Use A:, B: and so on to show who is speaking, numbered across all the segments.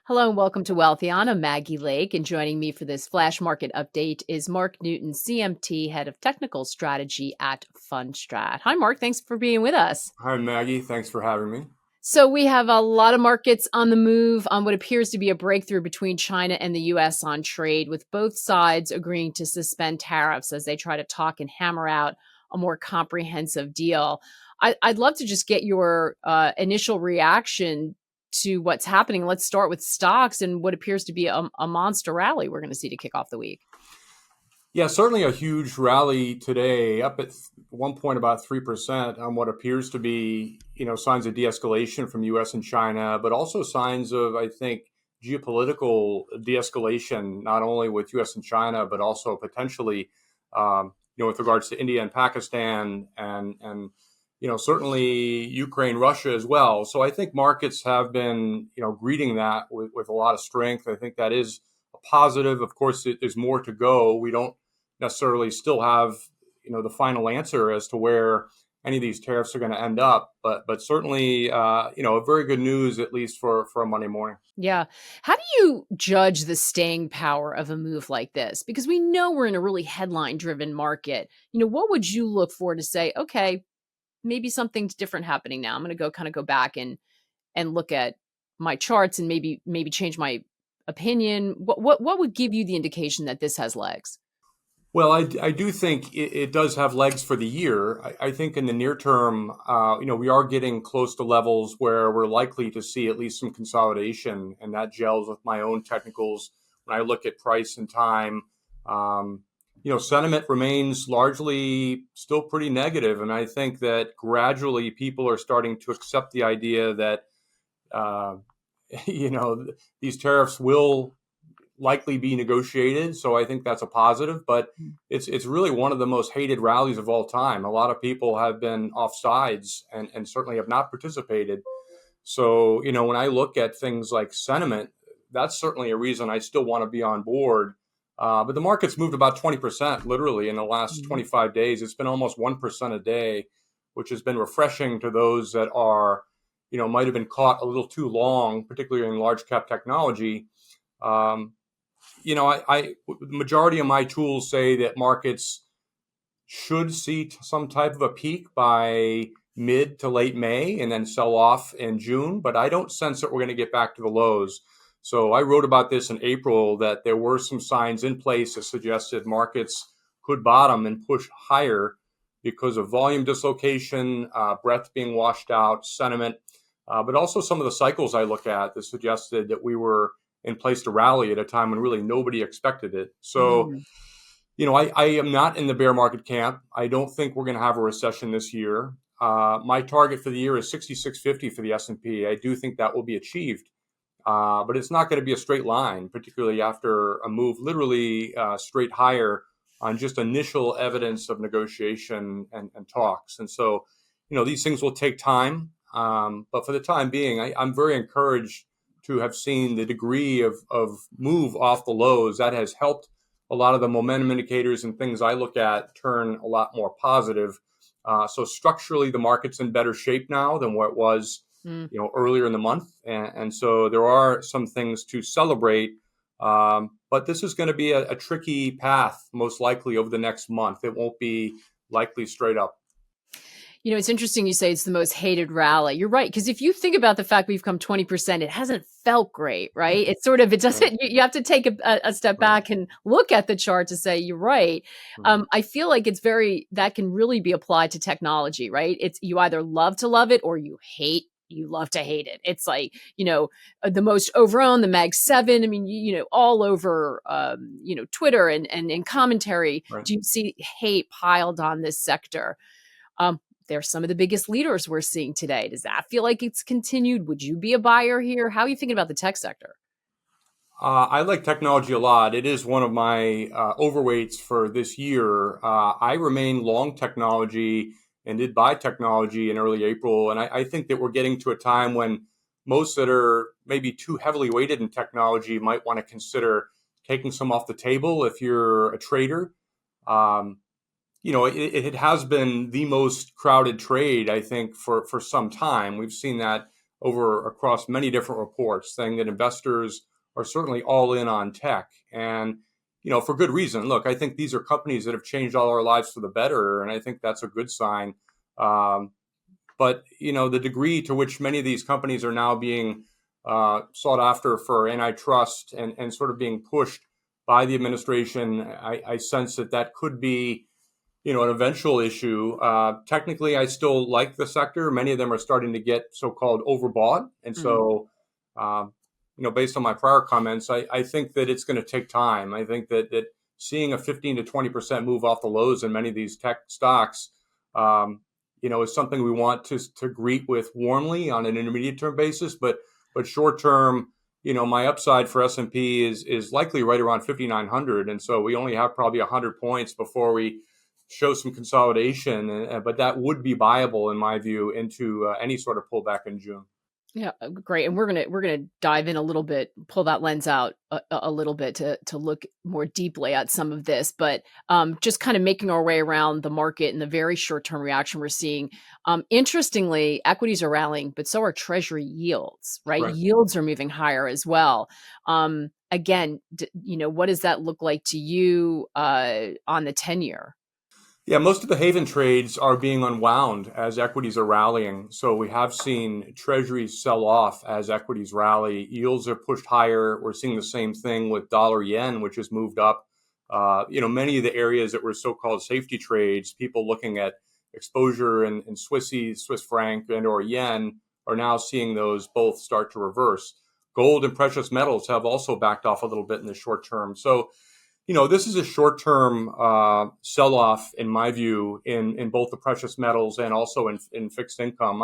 A: Hello and welcome to Wealthion. I'm Maggie Lake, and joining me for this flash market update is Mark Newton, CMT, Head of Technical Strategy at FundStrat. Hi, Mark. Thanks for being with us.
B: Hi, Maggie. Thanks for having me.
A: So we have a lot of markets on the move on what appears to be a breakthrough between China and the U.S. on trade, with both sides agreeing to suspend tariffs as they try to talk and hammer out a more comprehensive deal. I'd love to just get your initial reaction to what's happening. Let's start with stocks and what appears to be a monster rally we're going to see to kick off the week.
B: Yeah, certainly a huge rally today, up at one point about 3% on what appears to be, signs of de-escalation from U.S. and China, but also signs of, I think, geopolitical de-escalation, not only with U.S. and China, but also potentially, with regards to India and Pakistan and certainly Ukraine, Russia as well. So I think markets have been, greeting that with a lot of strength. I think that is a positive. Of course, there's more to go. We don't necessarily still have, the final answer as to where any of these tariffs are going to end up. But certainly, a very good news, at least for a Monday morning.
A: Yeah. How do you judge the staying power of a move like this? Because we know we're in a really headline driven market. What would you look for to say, okay, maybe something's different happening now? I'm going to go back and look at my charts and maybe change my opinion. What would give you the indication that this has legs?
B: Well, I do think it does have legs for the year. I think in the near term, we are getting close to levels where we're likely to see at least some consolidation, and that gels with my own technicals. When I look at price and time, sentiment remains largely still pretty negative, and I think that gradually people are starting to accept the idea that, these tariffs will likely be negotiated. So I think that's a positive, but it's really one of the most hated rallies of all time. A lot of people have been off sides and certainly have not participated. So, when I look at things like sentiment, that's certainly a reason I still want to be on board. But the market's moved about 20% literally in the last 25 days. It's been almost 1% a day, which has been refreshing to those that are, might have been caught a little too long, particularly in large cap technology. The majority of my tools say that markets should see some type of a peak by mid to late May and then sell off in June, but I don't sense that we're going to get back to the lows. So I wrote about this in April, that there were some signs in place that suggested markets could bottom and push higher because of volume dislocation, breadth being washed out, sentiment, but also some of the cycles I look at that suggested that we were in place to rally at a time when really nobody expected it. So, I am not in the bear market camp. I don't think we're going to have a recession this year. My target for the year is 6650 for the S&P. I do think that will be achieved, but it's not going to be a straight line, particularly after a move literally straight higher on just initial evidence of negotiation and talks. And so, these things will take time. But for the time being, I'm very encouraged to have seen the degree of move off the lows. That has helped a lot of the momentum indicators and things I look at turn a lot more positive. So structurally, the market's in better shape now than what it was, earlier in the month. And so there are some things to celebrate. But this is going to be a tricky path, most likely over the next month. It won't be likely straight up.
A: It's interesting you say it's the most hated rally. You're right. Because if you think about the fact we've come 20%, it hasn't felt great, right? It's sort of, it doesn't, you have to take a step back and look at the chart to say, you're right. I feel like that can really be applied to technology, right? It's, you either love to love it or you love to hate it. It's like, the most overowned, the Mag 7. I mean, all over, Twitter and in commentary, do you see hate piled on this sector? They're some of the biggest leaders we're seeing today. Does that feel like it's continued? Would you be a buyer here? How are you thinking about the tech sector?
B: I like technology a lot. It is one of my overweights for this year. I remain long technology and did buy technology in early April. And I think that we're getting to a time when most that are maybe too heavily weighted in technology might want to consider taking some off the table if you're a trader. It has been the most crowded trade, I think, for some time. We've seen that over across many different reports, saying that investors are certainly all in on tech. And, for good reason. Look, I think these are companies that have changed all our lives for the better, and I think that's a good sign. But, the degree to which many of these companies are now being sought after for antitrust and sort of being pushed by the administration, I sense that could be, an eventual issue. Technically, I still like the sector. Many of them are starting to get so-called overbought. And so, based on my prior comments, I think that it's going to take time. I think that seeing a 15 to 20% move off the lows in many of these tech stocks, is something we want to greet with warmly on an intermediate term basis. But short term, my upside for S&P is likely right around 5,900. And so we only have probably 100 points before we show some consolidation. But that would be viable, in my view, into any sort of pullback in June.
A: Yeah, great. And we're gonna dive in a little bit, pull that lens out a little bit to look more deeply at some of this. But just kind of making our way around the market and the very short term reaction we're seeing. Interestingly, equities are rallying, but so are Treasury yields. Right, yields are moving higher as well. Again, what does that look like to you on the 10-year?
B: Yeah, most of the haven trades are being unwound as equities are rallying. So we have seen treasuries sell off as equities rally. Yields are pushed higher. We're seeing the same thing with dollar yen, which has moved up. Many of the areas that were so-called safety trades, people looking at exposure in Swissy, Swiss franc, and or yen, are now seeing those both start to reverse. Gold and precious metals have also backed off a little bit in the short term. So this is a short-term sell-off, in my view, in both the precious metals and also in fixed income.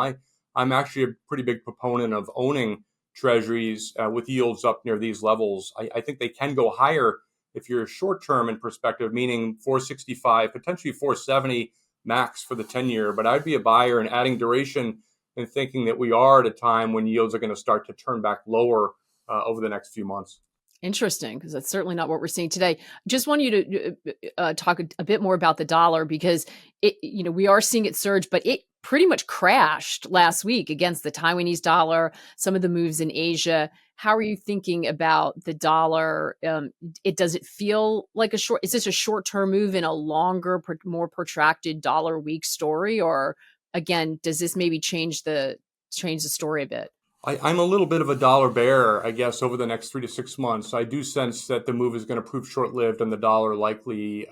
B: I'm actually a pretty big proponent of owning treasuries with yields up near these levels. I think they can go higher if you're short-term in perspective, meaning 465, potentially 470 max for the 10-year. But I'd be a buyer and adding duration and thinking that we are at a time when yields are going to start to turn back lower over the next few months.
A: Interesting, because that's certainly not what we're seeing today. Just want you to talk a bit more about the dollar, because we are seeing it surge, but it pretty much crashed last week against the Taiwanese dollar, some of the moves in Asia. How are you thinking about the dollar? Does it feel like is this a short-term move in a longer, more protracted dollar weak story? Or again, does this maybe change the story a bit?
B: I'm a little bit of a dollar bear, I guess, over the next 3 to 6 months. I do sense that the move is going to prove short-lived and the dollar likely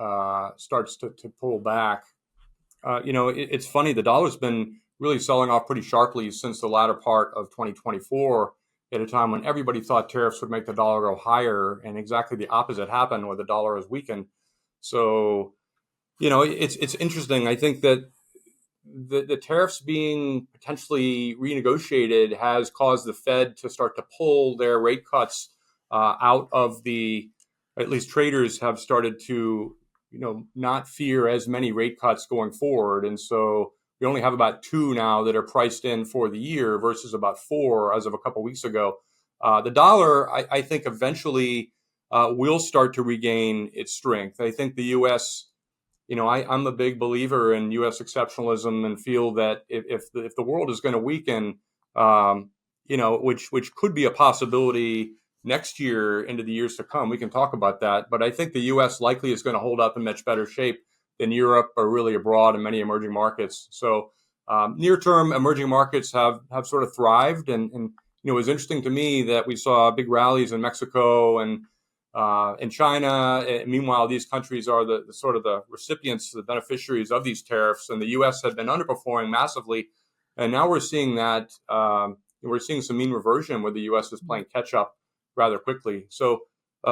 B: starts to pull back. It's funny. The dollar's been really selling off pretty sharply since the latter part of 2024 at a time when everybody thought tariffs would make the dollar go higher, and exactly the opposite happened where the dollar has weakened. So, it's interesting. I think that the tariffs being potentially renegotiated has caused the Fed to start to pull their rate cuts out of at least traders have started to, not fear as many rate cuts going forward. And so we only have about 2 now that are priced in for the year versus about 4 as of a couple of weeks ago. The dollar, I think, eventually will start to regain its strength. I think the U.S., I'm a big believer in U.S. exceptionalism and feel that if the world is going to weaken, which could be a possibility next year into the years to come, we can talk about that. But I think the U.S. likely is going to hold up in much better shape than Europe or really abroad in many emerging markets. So near-term emerging markets have sort of thrived. And it was interesting to me that we saw big rallies in Mexico and in China. Meanwhile, these countries are the sort of the recipients, the beneficiaries of these tariffs, and the U.S. had been underperforming massively. And now we're seeing that we're seeing some mean reversion where the U.S. is playing catch up rather quickly. So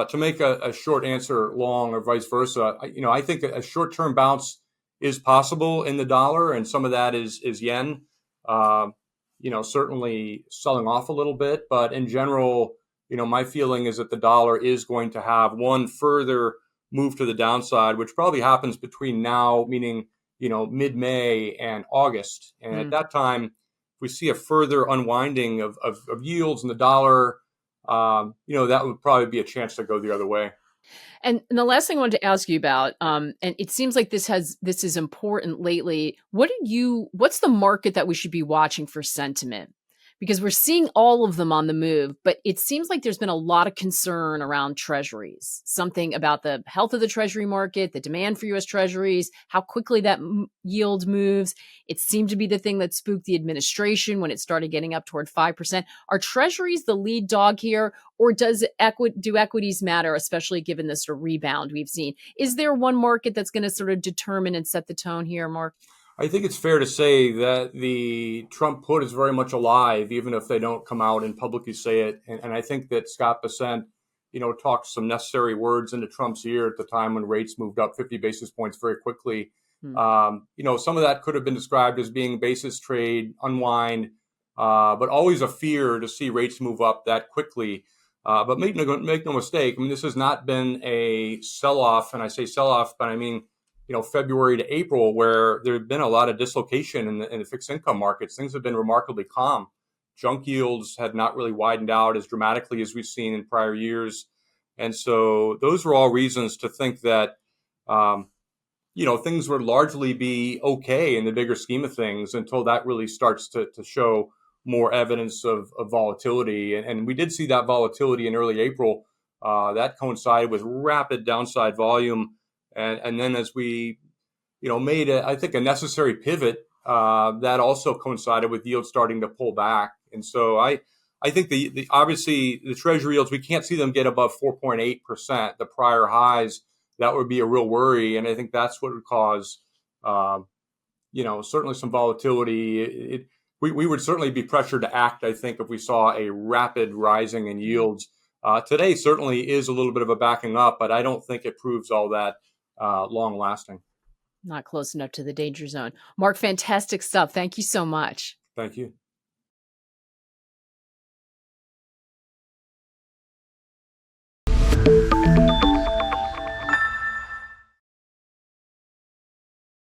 B: to make a short answer long or vice versa, I think a short-term bounce is possible in the dollar, and some of that is yen, certainly selling off a little bit, but in general, my feeling is that the dollar is going to have one further move to the downside, which probably happens between now, meaning, mid-May and August. And at that time, if we see a further unwinding of yields in the dollar, that would probably be a chance to go the other way.
A: And the last thing I wanted to ask you about, and it seems like this is important lately. What's the market that we should be watching for sentiment? because we're seeing all of them on the move, but it seems like there's been a lot of concern around treasuries, something about the health of the treasury market, the demand for U.S. treasuries, how quickly that yield moves. It seemed to be the thing that spooked the administration when it started getting up toward 5%. Are treasuries the lead dog here, or do equities matter, especially given the sort of rebound we've seen? Is there one market that's going to sort of determine and set the tone here, Mark?
B: I think it's fair to say that the Trump put is very much alive, even if they don't come out and publicly say it. And I think that Scott Bessent, talked some necessary words into Trump's ear at the time when rates moved up 50 basis points very quickly. Some of that could have been described as being basis trade, unwind, but always a fear to see rates move up that quickly. But make no mistake, I mean, this has not been a sell-off, and I say sell-off, but I mean, February to April, where there had been a lot of dislocation in the fixed income markets. Things have been remarkably calm. Junk yields had not really widened out as dramatically as we've seen in prior years. And so those were all reasons to think that, things would largely be okay in the bigger scheme of things until that really starts to show more evidence of volatility. And we did see that volatility in early April. That coincided with rapid downside volume. And then as we, made, I think, a necessary pivot, that also coincided with yields starting to pull back. And so I think obviously the Treasury yields, we can't see them get above 4.8%, the prior highs. That would be a real worry. And I think that's what would cause, certainly some volatility. We would certainly be pressured to act, I think, if we saw a rapid rising in yields. Today certainly is a little bit of a backing up, but I don't think it proves all that long lasting.
A: Not close enough to the danger zone. Mark, fantastic stuff. Thank you so much.
B: Thank you.